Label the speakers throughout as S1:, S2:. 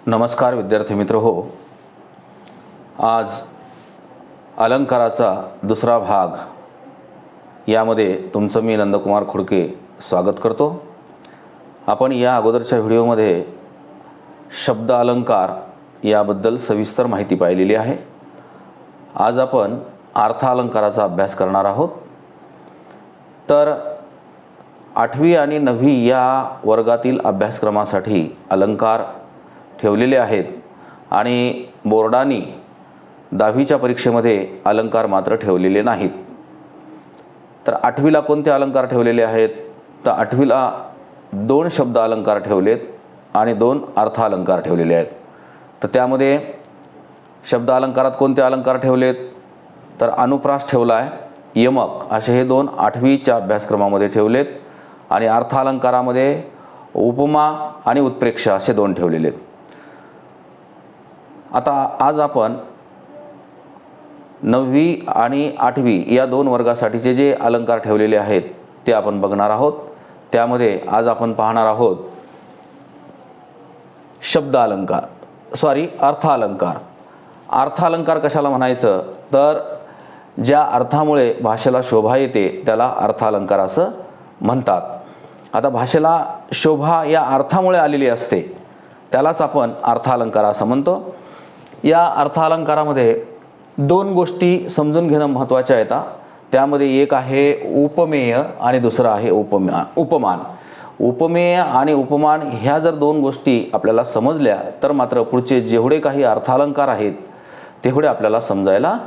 S1: नमस्कार विद्यार्थी मित्र हो. आज अलंकाराचा दुसरा भाग यामध्ये तुमचं मी नंदकुमार खुडके स्वागत करतो. आपण या अगोदरच्या व्हिडिओमध्ये शब्द अलंकार याबद्दल सविस्तर माहिती पाहिलेली आहे. आज आपण अर्थ अलंकाराचा अभ्यास करणार आहोत. तर 8वी आणि 9वी या वर्गातील अभ्यासक्रमासाठी अलंकार ठेवलेले आहेत आणि बोर्डाने 10वीच्या परीक्षेमध्ये अलंकार मात्र ठेवलेले नाहीत. तर 8वीला कोणते अलंकार ठेवलेले आहेत? तर 8वीला 2 शब्द अलंकार ठेवलेत आणि 2 अर्थ अलंकार ठेवलेले आहेत. तर त्यामध्ये शब्द अलंकारात कोणते अलंकार ठेवलेत? तर अनुप्रास ठेवला आहे, यमक असे हे 2 8वीच्या अभ्यासक्रमामध्ये ठेवलेत आणि अर्थ अलंकारामध्ये उपमा आणि उत्प्रेक्षा असे 2 ठेवलेले आहेत. आता आज आपण 9वी आणि 8वी या 2 वर्गासाठीचे जे अलंकार ठेवलेले आहेत ते आपण बघणार आहोत. त्यामध्ये आज आपण पाहणार आहोत शब्द अलंकार अर्थ अलंकार. अर्थ अलंकार कशाला म्हणायचं? तर ज्या अर्थामुळे भाषेला शोभा येते त्याला अर्थ अलंकार असं म्हणतात. आता भाषेला शोभा या अर्थामुळे आलेली असते त्यालाच आपण अर्थ अलंकार असं म्हणतो. या अर्थ अलंकारामध्ये 2 गोष्टी समजून घेणं महत्त्वाच्या आहेत. त्यामध्ये एक आहे उपमेय आणि दुसरं आहे उपमान. उपमेय आणि उपमान ह्या जर 2 गोष्टी आपल्याला समजल्या तर मात्र पुढचे जेवढे काही अर्थ अलंकार आहेत तेवढे आपल्याला समजायला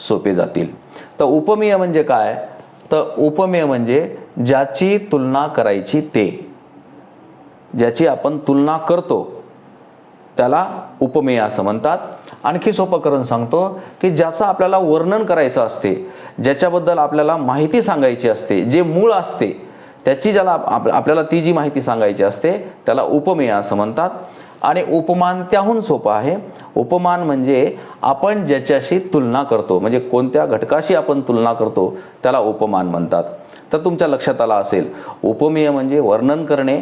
S1: सोपे जातील. तर उपमेय म्हणजे काय? तर उपमेय म्हणजे ज्याची तुलना करायची ते, ज्याची आपण तुलना करतो त्याला उपमेय असं म्हणतात. आणखी सोपं करून सांगतो की ज्याचं आपल्याला वर्णन करायचं असते, ज्याच्याबद्दल आपल्याला माहिती सांगायची असते, जे मूळ असते त्याची ज्याला आपल्याला ती जी माहिती सांगायची असते त्याला उपमेय असं म्हणतात. आणि उपमान त्याहून सोपं आहे. उपमान म्हणजे आपण ज्याच्याशी तुलना करतो, म्हणजे कोणत्या घटकाशी आपण तुलना करतो त्याला उपमान म्हणतात. तर तुमच्या लक्षात आलं असेल, उपमेय म्हणजे वर्णन करणे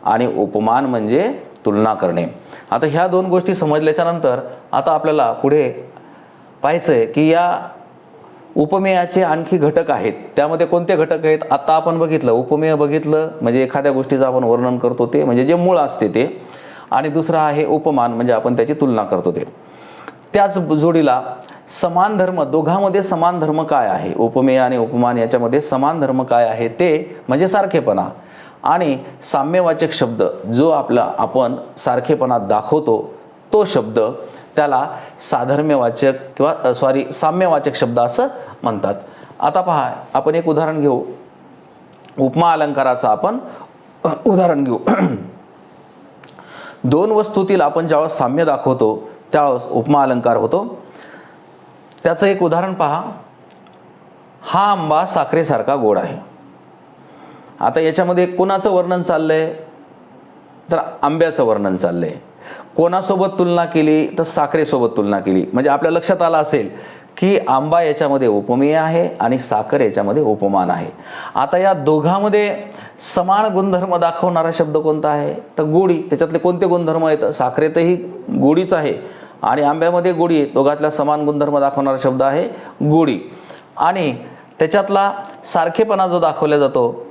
S1: आणि उपमान म्हणजे तुलना करणे. आता ह्या 2 गोष्टी समजल्याच्या नंतर आता आपल्याला पुढे पाहायचं आहे की या उपमेयाचे आणखी घटक आहेत. त्यामध्ये कोणते घटक आहेत? आता आपण बघितलं, उपमेय बघितलं म्हणजे एखाद्या गोष्टीचं आपण वर्णन करतो ते, म्हणजे जे मूळ असते ते. आणि दुसरा आहे उपमान म्हणजे आपण त्याची तुलना करतो ते. त्याच जोडीला समान धर्म, दोघांमध्ये समान धर्म काय आहे? उपमेय आणि उपमान याच्यामध्ये समान धर्म काय आहे ते म्हणजे सारखेपणा. आणि साम्यवाचक शब्द जो आपण सारखेपणा दाखवतो तो शब्द त्याला साधर्म्यवाचक किंवा साम्यवाचक शब्द असं म्हणतात. आता पहा, आपण एक उदाहरण घेऊ. उपमा अलंकाराचं आपण उदाहरण घेऊ. 2 वस्तूतील आपण ज्यावेळेस साम्य दाखवतो त्यावेळेस उपमा अलंकार होतो. त्याचं एक उदाहरण पहा. हा आंबा साखरेसारखा गोड आहे. आता याच्यामध्ये कोणाचं वर्णन चाललंय? तर आंब्याचं वर्णन चाललंय. कोणासोबत तुलना केली? तर साखरेसोबत तुलना केली. म्हणजे आपल्या लक्षात आलं असेल की आंबा याच्यामध्ये उपमेय आहे आणि साखर याच्यामध्ये उपमान आहे. आता या दोघांमध्ये समान गुणधर्म दाखवणारा शब्द कोणता आहे? तर गोडी. त्याच्यातले कोणते गुणधर्म आहेत? साखरेतही गोडीच आहे आणि आंब्यामध्ये गोडी आहे. दोघातला समान गुणधर्म दाखवणारा शब्द आहे गोडी. आणि त्याच्यातला सारखेपणा जो दाखवला जातो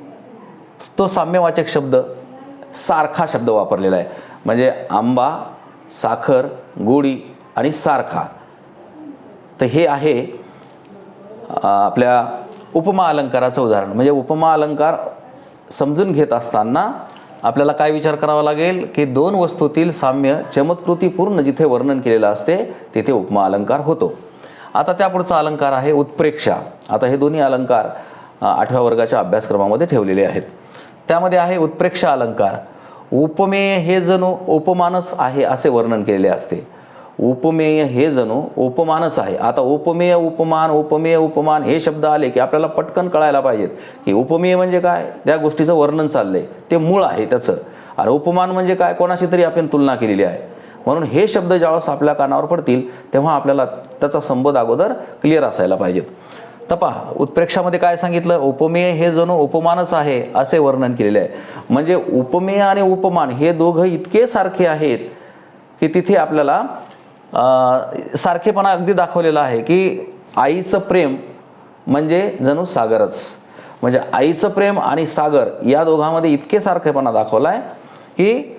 S1: तो साम्यवाचक शब्द सारखा शब्द वापरलेला आहे. म्हणजे आंबा, साखर, गोडी आणि सारखा. तर हे आहे आपल्या उपमा अलंकाराचं उदाहरण. म्हणजे उपमा अलंकार समजून घेत असताना आपल्याला काय विचार करावा लागेल की 2 वस्तूतील साम्य चमत्कृतीपूर्ण जिथे वर्णन केलेलं असते तिथे उपमा अलंकार होतो. आता त्यापुढचा अलंकार आहे उत्प्रेक्षा. आता हे दोन्ही अलंकार 8व्या वर्गाच्या अभ्यासक्रमामध्ये ठेवलेले आहेत. त्यामध्ये आहे उत्प्रेक्षा अलंकार. उपमेय हे जणू उपमानच आहे असे वर्णन केलेले असते. उपमेय हे जणू उपमानच आहे. आता उपमेय, उपमान, उपमेय, उपमान हे शब्द आले की आपल्याला पटकन कळायला पाहिजेत की उपमेय म्हणजे काय? त्या गोष्टीचं वर्णन चाललंय, ते मूळ आहे त्याचं. आणि उपमान म्हणजे काय? कोणाशी तरी आपण तुलना केलेली आहे. म्हणून हे शब्द ज्यावेळेस आपल्या कानावर पडतील तेव्हा आपल्याला त्याचा संबंध अगोदर क्लिअर असायला पाहिजेत. तर पहा, उत्प्रेक्षामध्ये काय सांगितलं? उपमेय हे जणू उपमानच आहे असे वर्णन केलेले आहे. म्हणजे उपमेय आणि उपमान हे दोघं इतके सारखे आहेत की तिथे आपल्याला सारखेपणा अगदी दाखवलेला आहे की आईचं प्रेम म्हणजे जणू सागरच. म्हणजे आईचं प्रेम आणि सागर या दोघांमध्ये इतके सारखेपणा दाखवला आहे की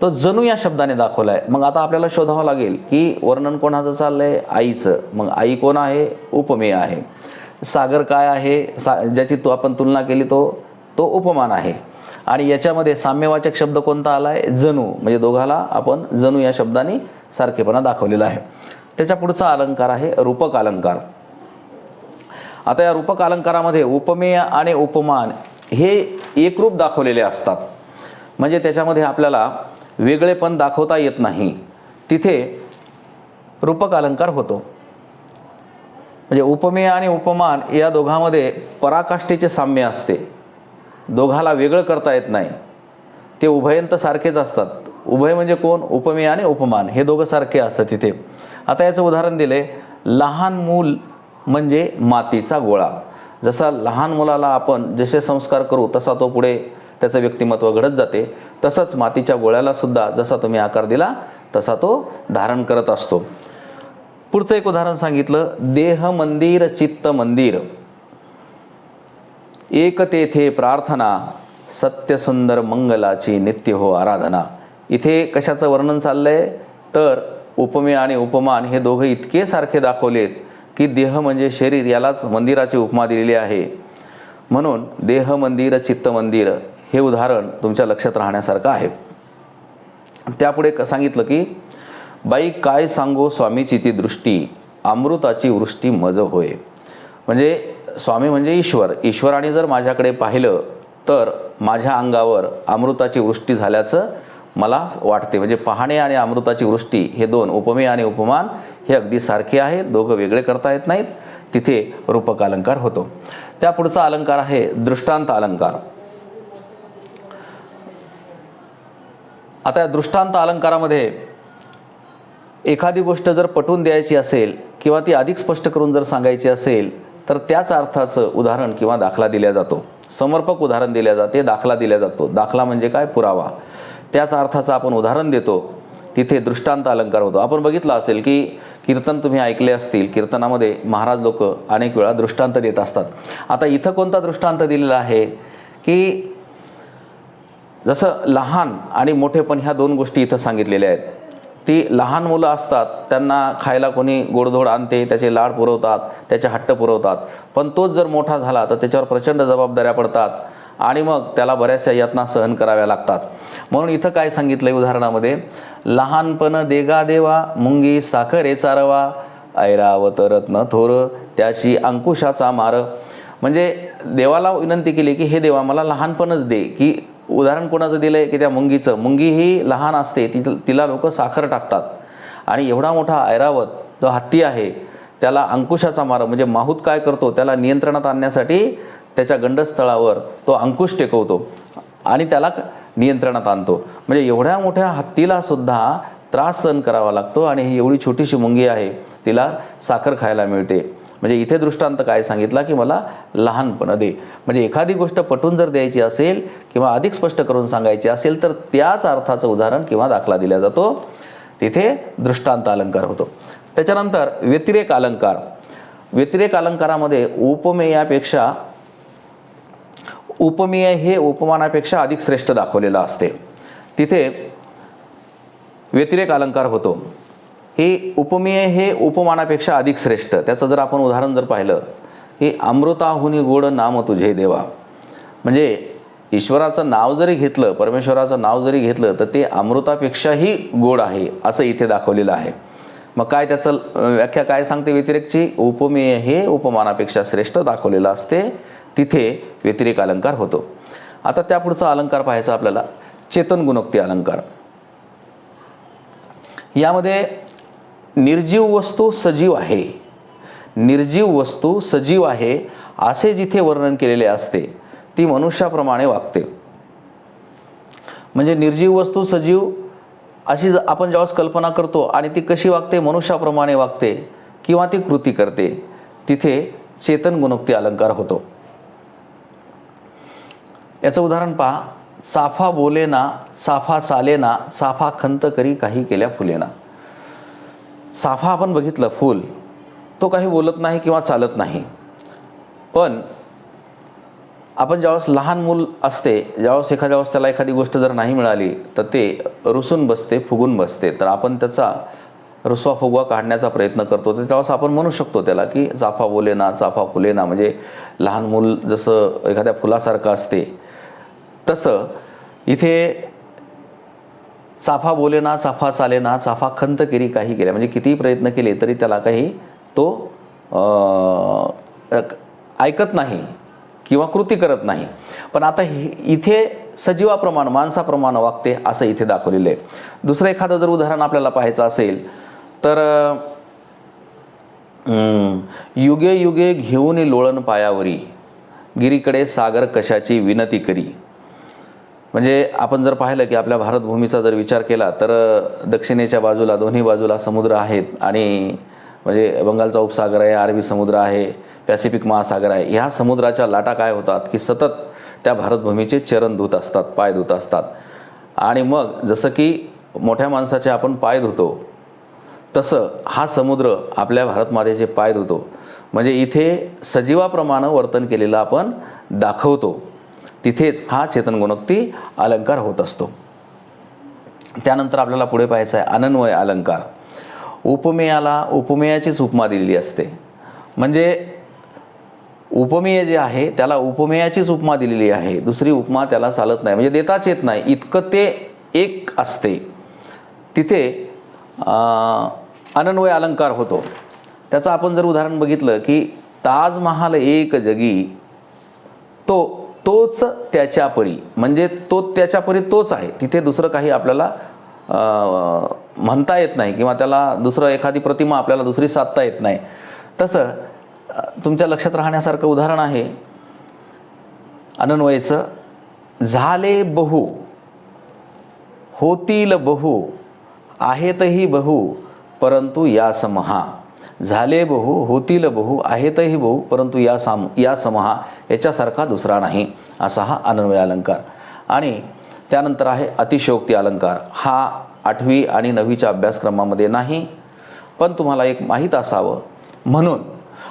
S1: तो जणू या शब्दाने दाखवला आहे. मग आता आपल्याला शोधावं लागेल की वर्णन कोणाचं चाललं आहे? आईचं. मग आई कोण आहे? उपमेय आहे. सागर काय आहे? ज्याची आपण तुलना केली तो उपमान आहे. आणि याच्यामध्ये साम्यवाचक शब्द कोणता आला आहे? जणू. म्हणजे दोघाला आपण जणू या शब्दाने सारखेपणा दाखवलेला आहे. त्याच्या पुढचा अलंकार आहे रूपक अलंकार. आता या रूपक अलंकारामध्ये उपमेय आणि उपमान हे एकरूप दाखवलेले असतात. म्हणजे त्याच्यामध्ये आपल्याला वेगळेपण दाखवता येत नाही. तिथे रूपक अलंकार होतो. म्हणजे उपमेय आणि उपमान या दोघांमध्ये पराकाष्ठेचे साम्य असते. दोघाला वेगळं करता येत नाही. ते उभयंत सारखेच असतात. उभय म्हणजे कोण? उपमेय आणि उपमान हे दोघं सारखे असतात तिथे. आता याचं उदाहरण दिले, लहान मूल म्हणजे मातीचा गोळा. जसा लहान मुलाला आपण जसे संस्कार करू तसा तो पुढे त्याचं व्यक्तिमत्व घडत जाते, तसंच मातीच्या गोळ्याला सुद्धा जसा तुम्ही आकार दिला तसा तो धारण करत असतो. पुढचं एक उदाहरण सांगितलं, देह मंदिर चित्त मंदिर, एक तेथे प्रार्थना, सत्य सुंदर मंगलाची नित्य हो आराधना. इथे कशाचं वर्णन चाललंय? तर उपमेय आणि उपमान हे दोघे इतके सारखे दाखवलेत की देह म्हणजे शरीर, यालाच मंदिराची उपमा दिलेली आहे. म्हणून देह मंदिर चित्त मंदिर हे उदाहरण तुमच्या लक्षात राहण्यासारखं आहे. त्यापुढे सांगितलं की बाई काय सांगो स्वामीची ती दृष्टी, अमृताची वृष्टी मज होय. म्हणजे स्वामी म्हणजे ईश्वर. ईश्वराने जर माझ्याकडे पाहिलं तर माझ्या अंगावर अमृताची वृष्टी झाल्याचं मला वाटते. म्हणजे पाहणे आणि अमृताची वृष्टी हे दोन, उपमेय आणि उपमान हे अगदी सारखे आहेत. दोघं वेगळे करता येत नाहीत. तिथे रूपक अलंकार होतो. त्या पुढचा अलंकार आहे दृष्टांत अलंकार. आता या दृष्टांत अलंकारामध्ये एखादी गोष्ट जर पटवून द्यायची असेल किंवा ती अधिक स्पष्ट करून जर सांगायची असेल तर त्याच अर्थाचं उदाहरण किंवा दाखला दिला जातो. समर्पक उदाहरण दिले जाते, दाखला दिला जातो. दाखला म्हणजे काय? पुरावा. त्याच अर्थाचं आपण उदाहरण देतो, तिथे दृष्टांत अलंकार होतो. आपण बघितलं असेल की कीर्तन तुम्ही ऐकले असतील, कीर्तनामध्ये महाराज लोक अनेक वेळा दृष्टांत देत असतात. आता इथं कोणता दृष्टांत दिलेला आहे की जसं लहान आणि मोठेपण ह्या दोन गोष्टी इथं सांगितलेल्या आहेत. ती लहान मुलं असतात, त्यांना खायला कोणी गोडधोड आणते, त्याचे लाड पुरवतात, त्याचे हट्ट पुरवतात. पण तोच जर मोठा झाला तर त्याच्यावर प्रचंड जबाबदाऱ्या पडतात आणि मग त्याला बऱ्याचशा यातना सहन कराव्या लागतात. म्हणून इथं काय सांगितलं आहे उदाहरणामध्ये, लहानपण देगा देवा, मुंगी साखरे चारवा, ऐरावत रत्न थोर, त्याशी अंकुशाचा मार. म्हणजे देवाला विनंती केली की हे देवा मला लहानपणच दे. की उदाहरण कोणाचं दिलं आहे की त्या मुंगीचं. मुंगी ही लहान असते, तिला लोक साखर टाकतात आणि एवढा मोठा ऐरावत जो हत्ती आहे त्याला अंकुशाचा मार म्हणजे माहूत काय करतो, त्याला नियंत्रणात आणण्यासाठी त्याच्या गंडस्थळावर तो अंकुश टेकवतो आणि त्याला नियंत्रणात आणतो. म्हणजे एवढ्या मोठ्या हत्तीला सुद्धा त्रास सहन करावा लागतो आणि ही एवढी छोटीशी मुंगी आहे, तिला साखर खायला मिळते. म्हणजे इथे दृष्टांत काय सांगितला की मला लहानपण दे. म्हणजे एखादी गोष्ट पटवून जर द्यायची असेल किंवा अधिक स्पष्ट करून सांगायची असेल तर त्याच अर्थाचं उदाहरण किंवा दाखला दिला जातो. तिथे दृष्टांत अलंकार होतो. त्याच्यानंतर व्यतिरेक अलंकार. व्यतिरेक अलंकारामध्ये उपमेय हे उपमानापेक्षा अधिक श्रेष्ठ दाखवलेलं असते. तिथे व्यतिरेक अलंकार होतो. हे उपमेय हे उपमानापेक्षा अधिक श्रेष्ठ. त्याचं जर आपण उदाहरण जर पाहिलं की अमृताहुनी गोड नाम तुझे देवा. म्हणजे ईश्वराचं नाव जरी घेतलं, परमेश्वराचं नाव जरी घेतलं तर ते अमृतापेक्षाही गोड आहे असं इथे दाखवलेलं आहे. मग काय त्याचं व्याख्या काय सांगते व्यतिरेकची? उपमेय हे उपमानापेक्षा श्रेष्ठ दाखवलेलं असते. तिथे व्यतिरेक अलंकार होतो. आता त्या पुढचा अलंकार पाहायचा आपल्याला, चेतन गुणोक्ती अलंकार. यामध्ये निर्जीव वस्तू सजीव आहे, निर्जीव वस्तू सजीव आहे असे जिथे वर्णन केलेले असते ती मनुष्याप्रमाणे वागते. म्हणजे निर्जीव वस्तू सजीव अशी आपण ज्यावेळेस कल्पना करतो आणि ती कशी वागते? मनुष्याप्रमाणे वागते किंवा ती कृती करते. तिथे चेतन गुणोक्ती अलंकार होतो. याचं उदाहरण पहा, चाफा बोलेना, चाफा चालेना, चाफा खंत करी काही केल्या फुलेना. चाफा आपण बघितलं फूल, तो काही बोलत नाही किंवा चालत नाही. पण आपण ज्यावेळेस लहान मूल असते, ज्यावेळेस एखाद्या वेळेस त्याला एखादी गोष्ट जर नाही मिळाली तर ते रुसून बसते, फुगून बसते. तर आपण त्याचा रुसवा फुगवा काढण्याचा प्रयत्न करतो. तर त्यावेळेस आपण म्हणू शकतो त्याला की चाफा बोलेना, चाफा फुलेना. म्हणजे लहान मूल जसं एखाद्या फुलासारखं असते, तसं इथे चाफा बोलेना, चाफा चालेना, चाफा खंत केली काही केल्या. म्हणजे कितीही प्रयत्न केले तरी त्याला काही तो ऐकत नाही किंवा कृती करत नाही. पण आता इथे सजीवाप्रमाणे, माणसाप्रमाणे वागते असं इथे दाखवलेलं आहे. दुसरं एखादं जर उदाहरण आपल्याला पाहायचं असेल तर युगे युगे घेऊन लोळण पायावरी, गिरीकडे सागर कशाची विनती करी. म्हणजे आपण जर पाहिलं की आपल्या भारतभूमीचा जर विचार केला तर दक्षिणेच्या बाजूला, दोन्ही बाजूला समुद्र आहेत. आणि म्हणजे बंगालचा उपसागर आहे, अरबी समुद्र आहे, पॅसिफिक महासागर आहे. ह्या समुद्राच्या लाटा काय होतात की सतत त्या भारतभूमीचे चरण धुत असतात, पाय धुत असतात. आणि मग जसं की मोठ्या माणसाचे आपण पाय धुतो, तसं हा समुद्र आपल्या भारतमातेचे पाय धुतो. म्हणजे इथे सजीवाप्रमाणे वर्तन केलेलं आपण दाखवतो. तिथेच हा चेतन गुणोक्ती अलंकार होत असतो. त्यानंतर आपल्याला पुढे पाहायचं आहे अनन्वय अलंकार. उपमेयाला उपमेयाचीच उपमा दिलेली असते. म्हणजे उपमेय जे आहे त्याला उपमेयाचीच उपमा दिलेली आहे, दुसरी उपमा त्याला चालत नाही. म्हणजे देताच येत नाही, इतकं ते एक असते. तिथे अनन्वय अलंकार होतो. त्याचं आपण जर उदाहरण बघितलं की ताजमहाल एक जगी, तोच त्याच्या परी. म्हणजे तो त्याच्या परी तोच आहे. तिथे दुसरं काही आपल्याला म्हणता येत नाही किंवा त्याला दुसरं एखादी प्रतिमा आपल्याला दुसरी साधता येत नाही. तसं तुमच्या लक्षात राहण्यासारखं उदाहरण आहे अनन्वयचं. झाले बहु होतील बहु आहेतही बहु परंतु या समहा. झाले बहु होतील बहु आहेतही बहु परंतु या समहा, याच्यासारखा दुसरा नाही, असा हा अनन्वय अलंकार. आणि त्यानंतर आहे अतिशयोक्ती अलंकार. हा 8वी आणि 9वीच्या अभ्यासक्रमामध्ये नाही, पण तुम्हाला एक माहीत असावं म्हणून.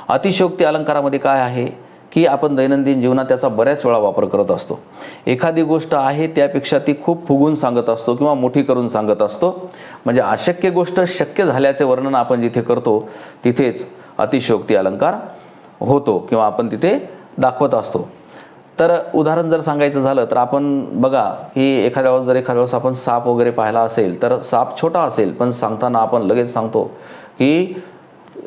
S1: अतिशयोक्ती अलंकारामध्ये काय आहे की आपण दैनंदिन जीवनात त्याचा बऱ्याच वेळा वापर करत असतो. एखादी गोष्ट आहे त्यापेक्षा ती खूप फुगून सांगत असतो किंवा मोठी करून सांगत असतो. म्हणजे अशक्य गोष्ट शक्य झाल्याचे वर्णन आपण जिथे करतो तिथेच अतिशयोक्ती अलंकार होतो किंवा आपण तिथे दाखवत असतो. तर उदाहरण जर सांगायचं झालं तर आपण बघा की एखाद्या वेळेस आपण साप वगैरे पाहिला असेल तर साप छोटा असेल, पण सांगताना आपण लगेच सांगतो की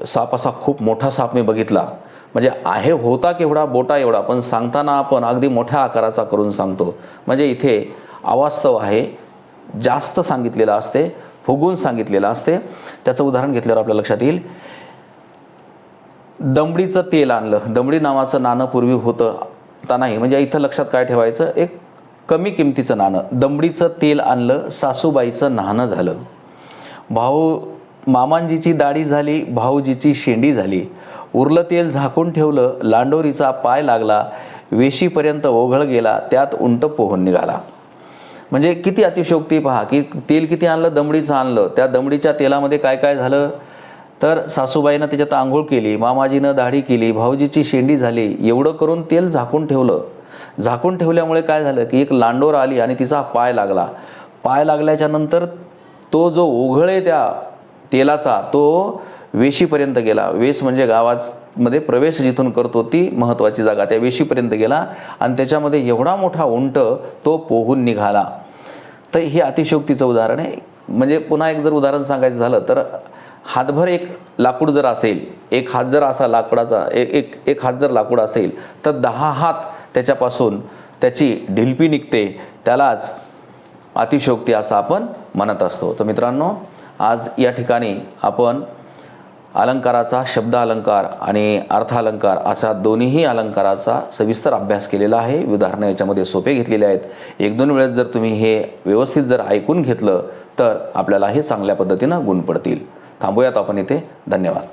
S1: साप असा खूप मोठा साप मी बघितला. म्हणजे आहे होता केवढा, बोटा एवढा, पण सांगताना आपण अगदी मोठ्या आकाराचा करून सांगतो. म्हणजे इथे अवास्तव आहे, जास्त सांगितलेलं असते, फुगून सांगितलेलं असते. त्याचं उदाहरण घेतल्यावर आपल्या लक्षात येईल. दमडीचं तेल आणलं. दमडी नावाचं नाणं पूर्वी होतं आता नाही. म्हणजे इथं लक्षात काय ठेवायचं, एक कमी किमतीचं नाणं. दमडीचं तेल आणलं, सासूबाईचं नाणं झालं. मामांजीची दाढी झाली, भाऊजीची शेंडी झाली. उरलं तेल झाकून ठेवलं, लांडोरीचा पाय लागला, वेशीपर्यंत ओघळ गेला, त्यात उंट पोहून निघाला. म्हणजे किती अतिशयोक्ती पहा की तेल किती आणलं, दमडीचं आणलं. त्या दमडीच्या तेलामध्ये काय काय झालं तर सासूबाईनं त्याच्यात आंघोळ केली, मामाजीनं दाढी केली, भाऊजीची शेंडी झाली. एवढं करून तेल झाकून ठेवलं. झाकून ठेवल्यामुळे काय झालं की एक लांडोर आली आणि तिचा पाय लागला. पाय लागल्याच्या नंतर तो जो ओघळ आहे त्या तेलाचा तो वेशीपर्यंत गेला. वेश म्हणजे गावामध्ये प्रवेश जिथून करतो ती महत्त्वाची जागा, त्या वेशीपर्यंत गेला आणि त्याच्यामध्ये एवढा मोठा उंट तो पोहून निघाला. तर हे अतिशयोक्तीचं उदाहरण आहे. म्हणजे पुन्हा एक जर उदाहरण सांगायचं झालं तर हातभर एक लाकूड जर असेल, एक हात जर असा लाकडाचा एक हात जर लाकूड असेल तर 10 हात त्याच्यापासून त्याची ढिलपी निघते. त्यालाच अतिशयोक्ती असं आपण म्हणत असतो. तर मित्रांनो, आज या ठिकाणी आपण अलंकाराचा शब्द अलंकार आणि अर्थ अलंकार असा दोन्हीही अलंकाराचा सविस्तर अभ्यास केलेला आहे. उदाहरणं याच्यामध्ये सोपे घेतलेले आहेत. 1-2 वेळेस जर तुम्ही हे व्यवस्थित जर ऐकून घेतलं तर आपल्याला हे चांगल्या पद्धतीनं गुण पडतील. थांबूयात आपण इथे. धन्यवाद.